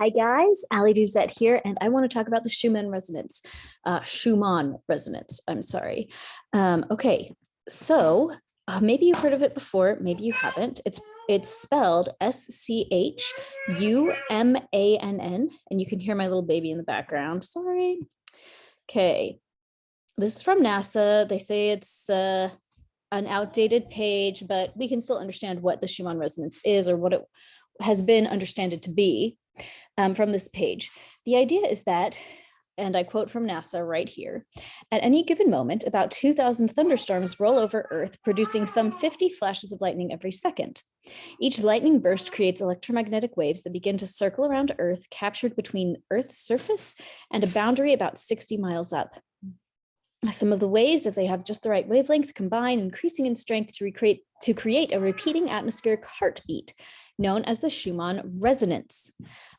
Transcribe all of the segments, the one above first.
Hi guys, Ali Duzette here, and I want to talk about the Schumann resonance. Schumann resonance, I'm sorry. Okay, so maybe you've heard of it before, maybe you haven't. It's spelled Schumann, and you can hear my little baby in the background. Sorry. Okay, this is from NASA. They say it's an outdated page, but we can still understand what the Schumann resonance is or what it has been understood to be. From this page. The idea is that, and I quote from NASA right here, at any given moment, about 2,000 thunderstorms roll over Earth, producing some 50 flashes of lightning every second. Each lightning burst creates electromagnetic waves that begin to circle around Earth, captured between Earth's surface and a boundary about 60 miles up. Some of the waves, if they have just the right wavelength, combine, increasing in strength to create a repeating atmospheric heartbeat known as the Schumann resonance.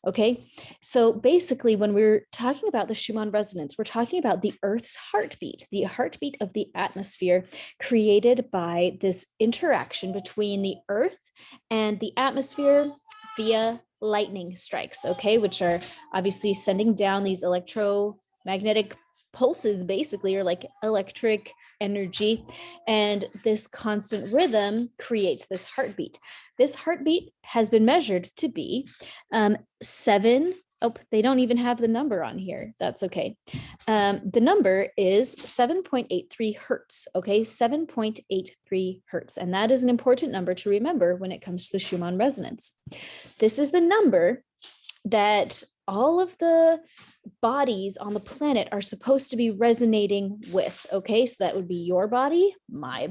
Okay, so basically when we're talking about the Schumann resonance, we're talking about the Earth's heartbeat, the heartbeat of the atmosphere created by this interaction between the Earth and the atmosphere via lightning strikes, okay, which are obviously sending down these electromagnetic pulses basically, or like electric energy, and this constant rhythm creates this heartbeat. This heartbeat has been measured to be they don't even have the number on here. That's okay. The number is 7.83 hertz, okay, 7.83 hertz, and that is an important number to remember when it comes to the Schumann resonance. This is the number that all of the bodies on the planet are supposed to be resonating with, okay? So that would be your body, my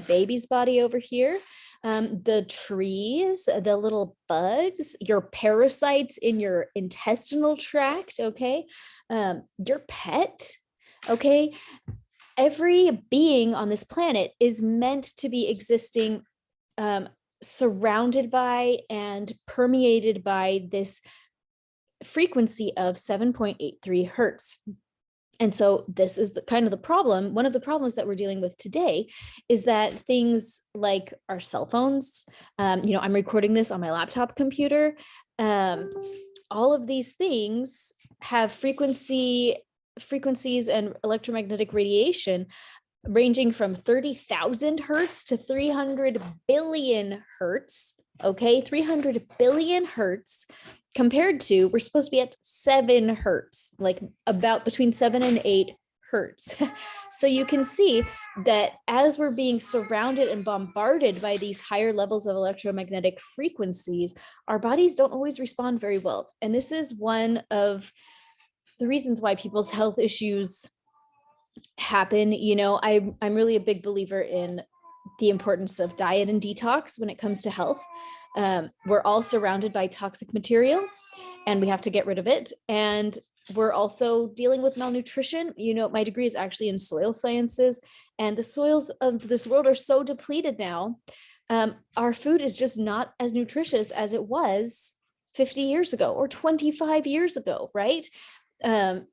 baby's body over here, the trees, the little bugs, your parasites in your intestinal tract, okay? Your pet, okay? Every being on this planet is meant to be existing surrounded by and permeated by this frequency of 7.83 hertz. And so this is kind of the problem. One of the problems that we're dealing with today is that things like our cell phones, I'm recording this on my laptop computer. All of these things have frequencies and electromagnetic radiation ranging from 30,000 hertz to 300 billion hertz. Okay, 300 billion hertz compared to, we're supposed to be at 7 hertz, like about between 7 and 8 hertz. So you can see that as we're being surrounded and bombarded by these higher levels of electromagnetic frequencies, our bodies don't always respond very well. And this is one of the reasons why people's health issues happen. I'm really a big believer in the importance of diet and detox when it comes to health. We're all surrounded by toxic material and we have to get rid of it. And we're also dealing with malnutrition. My degree is actually in soil sciences, and the soils of this world are so depleted now. Our food is just not as nutritious as it was 50 years ago or 25 years ago, right? The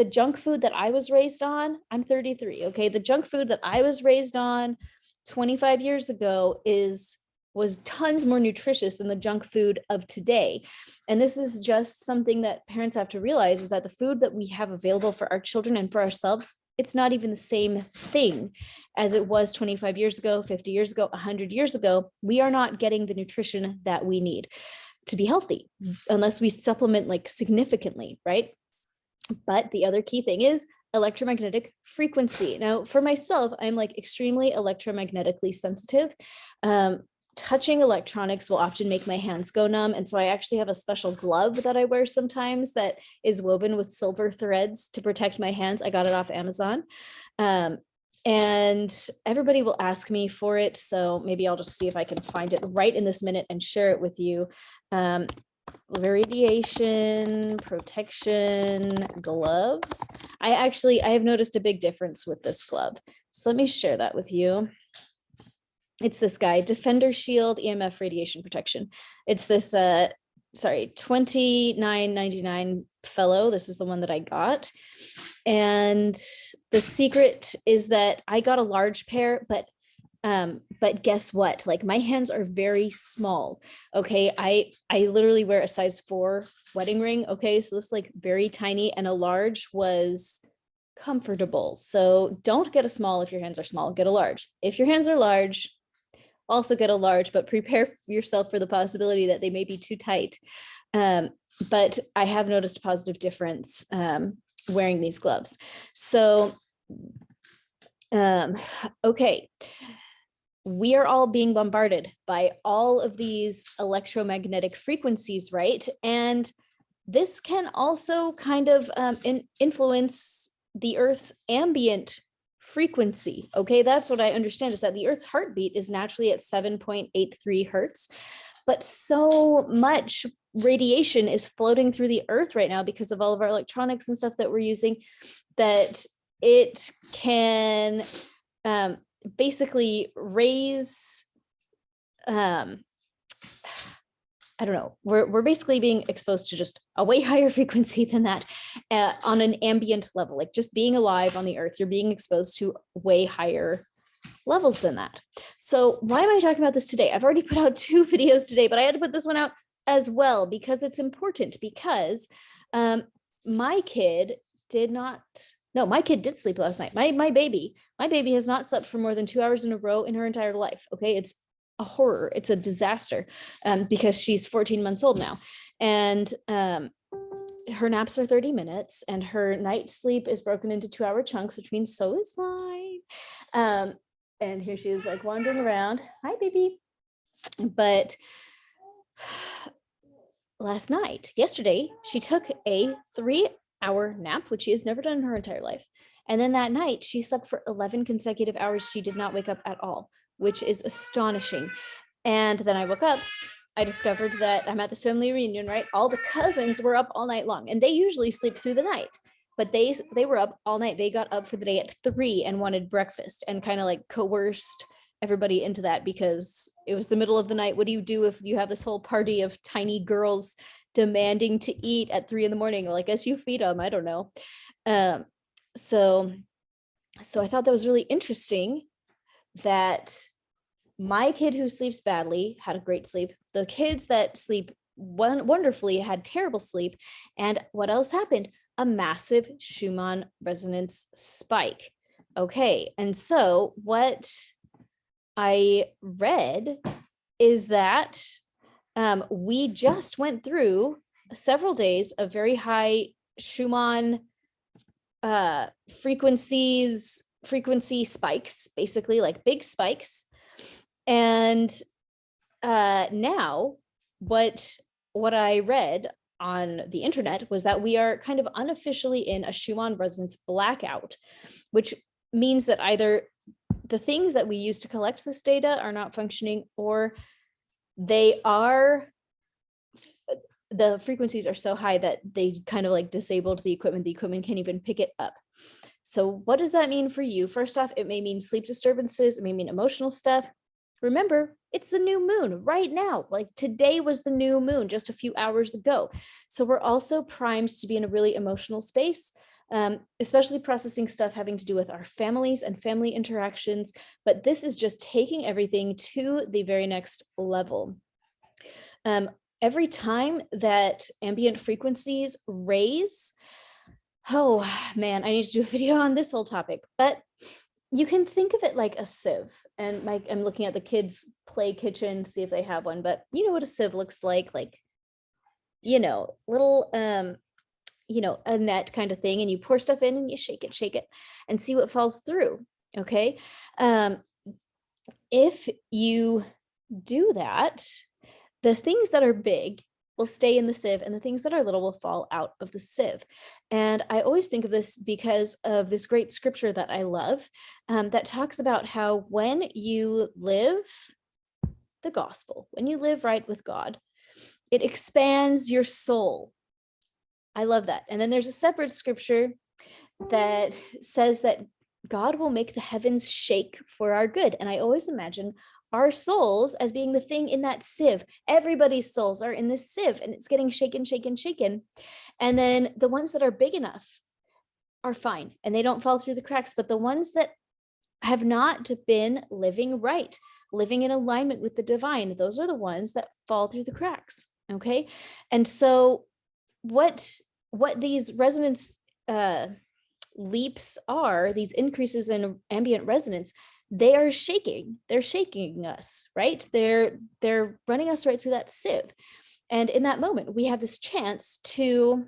junk food that I was raised on, I'm 33, okay? The junk food that I was raised on 25 years ago was tons more nutritious than the junk food of today. And this is just something that parents have to realize, is that the food that we have available for our children and for ourselves, it's not even the same thing as it was 25 years ago, 50 years ago, 100 years ago. We are not getting the nutrition that we need to be healthy unless we supplement like significantly, right? But the other key thing is electromagnetic frequency. Now, for myself, I'm like extremely electromagnetically sensitive. Touching electronics will often make my hands go numb. And so I actually have a special glove that I wear sometimes that is woven with silver threads to protect my hands. I got it off Amazon. And everybody will ask me for it. So maybe I'll just see if I can find it right in this minute and share it with you. Radiation protection gloves. I have noticed a big difference with this glove. So let me share that with you. It's this guy, Defender Shield EMF radiation protection. It's this $29.99 fellow. This is the one that I got. And the secret is that I got a large pair, but But guess what? Like my hands are very small. Okay. I literally wear a size 4 wedding ring. Okay. So this is like very tiny, and a large was comfortable. So don't get a small if your hands are small, get a large. If your hands are large, also get a large, but prepare yourself for the possibility that they may be too tight. But I have noticed a positive difference wearing these gloves. So, okay. We are all being bombarded by all of these electromagnetic frequencies, right? And this can also kind of influence the Earth's ambient frequency. Okay, that's what I understand, is that the Earth's heartbeat is naturally at 7.83 hertz, but so much radiation is floating through the Earth right now because of all of our electronics and stuff that we're using, that it can basically raise, I don't know, we're basically being exposed to just a way higher frequency than that on an ambient level. Like just being alive on the Earth, you're being exposed to way higher levels than that. So why am I talking about this today? I've already put out 2 videos today, but I had to put this one out as well because it's important, because my kid did sleep last night. My baby has not slept for more than 2 hours in a row in her entire life. Okay. It's a horror. It's a disaster because she's 14 months old now. And her naps are 30 minutes and her night sleep is broken into 2-hour chunks, which means so is mine. And here she is like wandering around. Hi, baby. But yesterday, she took a 3-hour nap, which she has never done in her entire life. And then that night, she slept for 11 consecutive hours. She did not wake up at all, which is astonishing. And then I woke up, I discovered that I'm at this family reunion, right? All the cousins were up all night long, and they usually sleep through the night, but they were up all night. They got up for the day at 3 and wanted breakfast, and kind of like coerced everybody into that because it was the middle of the night. What do you do if you have this whole party of tiny girls demanding to eat at 3 a.m? Well, I guess you feed them. I don't know. So I thought that was really interesting that my kid who sleeps badly had a great sleep. The kids that sleep wonderfully had terrible sleep. And what else happened? A massive Schumann resonance spike. Okay. And so what I read is that we just went through several days of very high Schumann frequency spikes, basically like big spikes. And now what I read on the internet was that we are kind of unofficially in a Schumann resonance blackout, which means that either the things that we use to collect this data are not functioning, or the frequencies are so high that they kind of like disabled the equipment. The equipment can't even pick it up. So what does that mean for you? First off, it may mean sleep disturbances. It may mean emotional stuff. Remember, it's the new moon right now. Like today was the new moon just a few hours ago. So we're also primed to be in a really emotional space, especially processing stuff having to do with our families and family interactions. But this is just taking everything to the very next level. Every time that ambient frequencies raise, oh man, I need to do a video on this whole topic, but you can think of it like a sieve. And I'm looking at the kids' play kitchen, see if they have one, but you know what a sieve looks like, little, a net kind of thing. And you pour stuff in and you shake it and see what falls through. Okay. If you do that, the things that are big will stay in the sieve and the things that are little will fall out of the sieve. And I always think of this because of this great scripture that I love that talks about how when you live the gospel, when you live right with God, it expands your soul. I love that. And then there's a separate scripture that says that God will make the heavens shake for our good. And I always imagine our souls as being the thing in that sieve. Everybody's souls are in this sieve and it's getting shaken. And then the ones that are big enough are fine and they don't fall through the cracks. But the ones that have not been living right, living in alignment with the divine. Those are the ones that fall through the cracks. Okay. And so what these resonance leaps are, these increases in ambient resonance, they're shaking us, right? They're running us right through that sieve. And in that moment, we have this chance to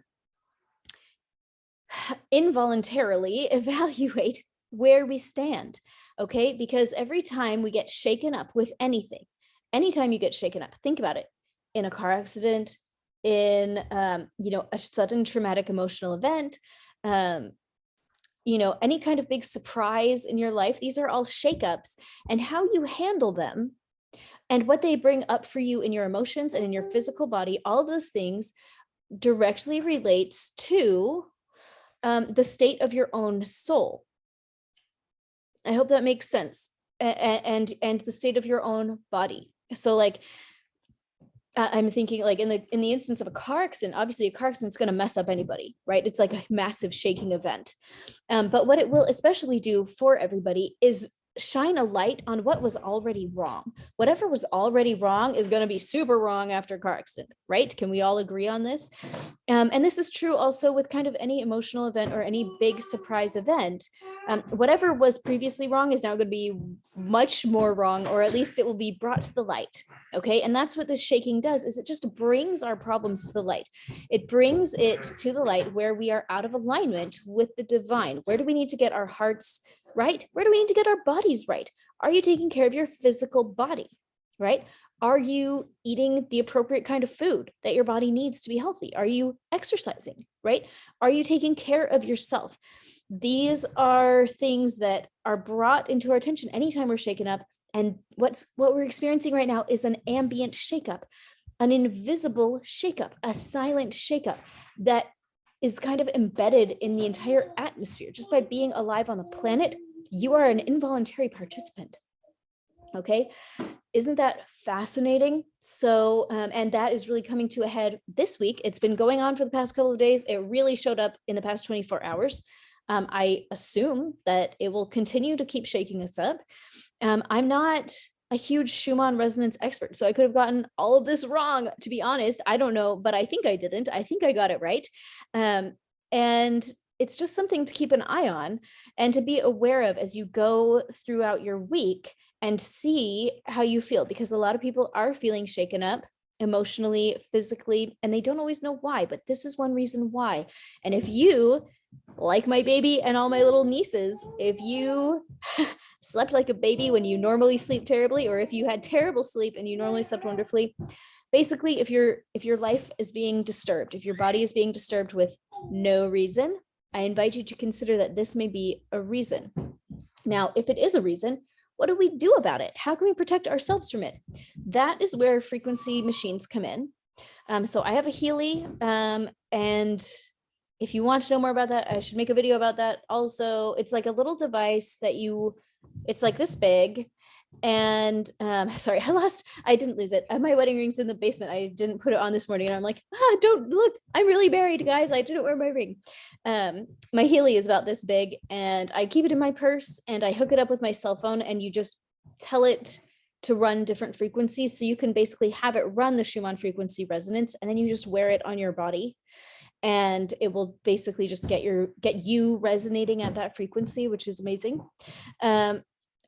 involuntarily evaluate where we stand, okay? Because every time we get shaken up with anything, anytime you get shaken up, think about it, in a car accident, in a sudden traumatic emotional event, any kind of big surprise in your life, these are all shakeups, and how you handle them and what they bring up for you in your emotions and in your physical body, all of those things directly relates to the state of your own soul. I hope that makes sense. And the state of your own body. So like, I'm thinking like in the instance of a car accident, obviously a car accident is going to mess up anybody, right? It's like a massive shaking event. But what it will especially do for everybody is shine a light on what was already wrong. Whatever was already wrong is going to be super wrong after a car accident, right? Can we all agree on this? And this is true also with kind of any emotional event or any big surprise event. Whatever was previously wrong is now going to be much more wrong, or at least it will be brought to the light. Okay. And that's what this shaking does, is it just brings our problems to the light. It brings it to the light where we are out of alignment with the divine. Where do we need to get our hearts right? Where do we need to get our bodies right? Are you taking care of your physical body, right? Are you eating the appropriate kind of food that your body needs to be healthy? Are you exercising, right? Are you taking care of yourself? These are things that are brought into our attention anytime we're shaken up. And what we're experiencing right now is an ambient shakeup, an invisible shakeup, a silent shakeup that is kind of embedded in the entire atmosphere. Just by being alive on the planet, you are an involuntary participant. Okay. Isn't that fascinating? So, and that is really coming to a head this week. It's been going on for the past couple of days. It really showed up in the past 24 hours. I assume that it will continue to keep shaking us up. I'm not a huge Schumann resonance expert, so I could have gotten all of this wrong, to be honest. I don't know, but I think I didn't. I think I got it right. And it's just something to keep an eye on and to be aware of as you go throughout your week and see how you feel, because a lot of people are feeling shaken up emotionally, physically, and they don't always know why, but this is one reason why. And if you, like my baby and all my little nieces, if you slept like a baby when you normally sleep terribly, or if you had terrible sleep and you normally slept wonderfully, basically, if your life is being disturbed, if your body is being disturbed with no reason, I invite you to consider that this may be a reason. Now, if it is a reason, what do we do about it? How can we protect ourselves from it? That is where frequency machines come in. So I have a Healy, and if you want to know more about that, I should make a video about that. Also, it's like a little device that it's like this big. And sorry, I didn't lose it. My wedding ring's in the basement. I didn't put it on this morning, and I'm like, don't look, I'm really married, guys. I didn't wear my ring. My Healy is about this big, and I keep it in my purse, and I hook it up with my cell phone, and you just tell it to run different frequencies. So you can basically have it run the Schumann frequency resonance, and then you just wear it on your body, and it will basically just get you resonating at that frequency, which is amazing.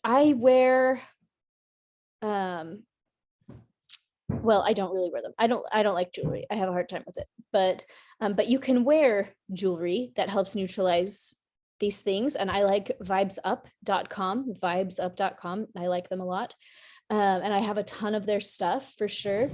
I wear, well, I don't really wear them. I don't like jewelry. I have a hard time with it, but you can wear jewelry that helps neutralize these things. And I like vibesup.com. I like them a lot. And I have a ton of their stuff for sure.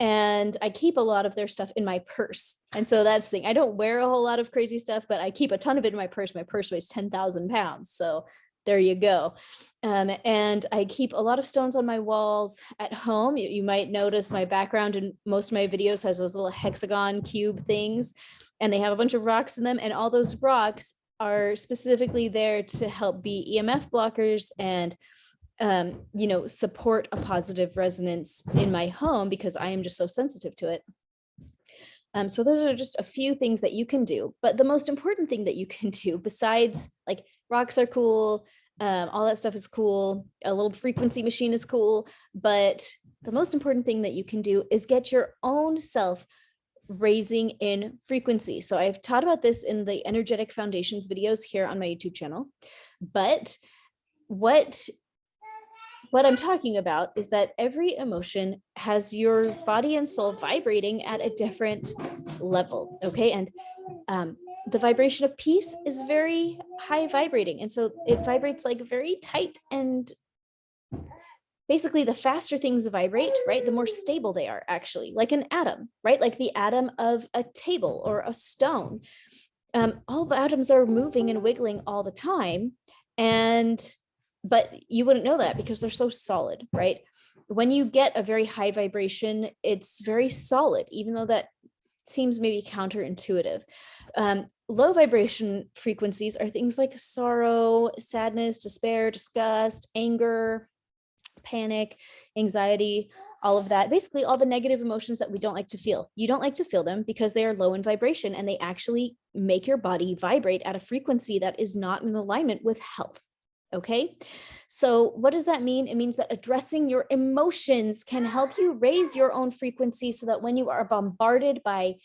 And I keep a lot of their stuff in my purse. And so that's the thing. I don't wear a whole lot of crazy stuff, but I keep a ton of it in my purse. My purse weighs 10,000 pounds. So there you go. And I keep a lot of stones on my walls at home. You might notice my background in most of my videos has those little hexagon cube things, and they have a bunch of rocks in them. And all those rocks are specifically there to help be EMF blockers and support a positive resonance in my home, because I am just so sensitive to it. So those are just a few things that you can do. But the most important thing that you can do, besides like rocks are cool, All that stuff is cool. A little frequency machine is cool, but the most important thing that you can do is get your own self raising in frequency. So I've taught about this in the energetic foundations videos here on my YouTube channel, but what I'm talking about is that every emotion has your body and soul vibrating at a different level. Okay. And the vibration of peace is very high vibrating. And so it vibrates like very tight, and basically the faster things vibrate, right, the more stable they are, actually, like an atom, right? Like the atom of a table or a stone. All the atoms are moving and wiggling all the time. But you wouldn't know that because they're so solid, right? When you get a very high vibration, it's very solid, even though that seems maybe counterintuitive. Low vibration frequencies are things like sorrow, sadness, despair, disgust, anger, panic, anxiety, all of that. Basically, all the negative emotions that we don't like to feel. You don't like to feel them because they are low in vibration, and they actually make your body vibrate at a frequency that is not in alignment with health. Okay, so what does that mean? It means that addressing your emotions can help you raise your own frequency so that when you are bombarded by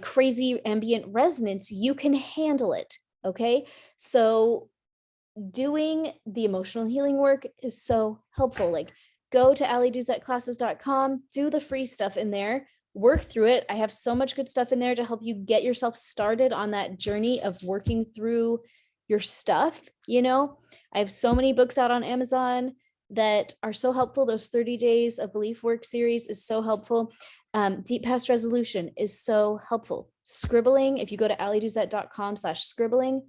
crazy ambient resonance, you can handle it. Okay, so doing the emotional healing work is so helpful. Like, go to allieduzetclasses.com, do the free stuff in there, work through it. I have so much good stuff in there to help you get yourself started on that journey of working through your stuff. You know, I have so many books out on Amazon that are so helpful. Those 30 Days of Belief Work series is so helpful. Deep Past Resolution is so helpful. Scribbling, if you go to allieduzet.com/scribbling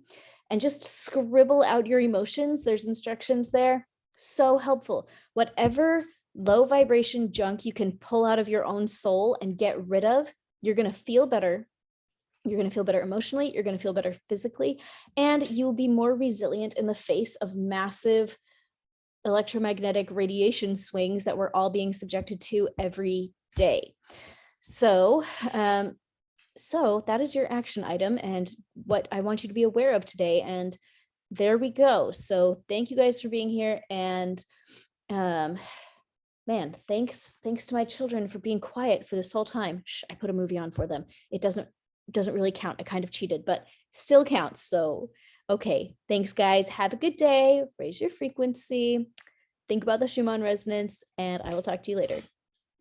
and just scribble out your emotions, there's instructions there. So helpful. Whatever low vibration junk you can pull out of your own soul and get rid of, you're going to feel better. You're going to feel better emotionally. You're going to feel better physically, and you will be more resilient in the face of massive electromagnetic radiation swings that we're all being subjected to every day. So that is your action item and what I want you to be aware of today. And there we go. So thank you guys for being here. And man, thanks to my children for being quiet for this whole time. Shh, I put a movie on for them. It doesn't really count. I kind of cheated, but still counts. So, okay. Thanks, guys. Have a good day. Raise your frequency. Think about the Schumann resonance, and I will talk to you later.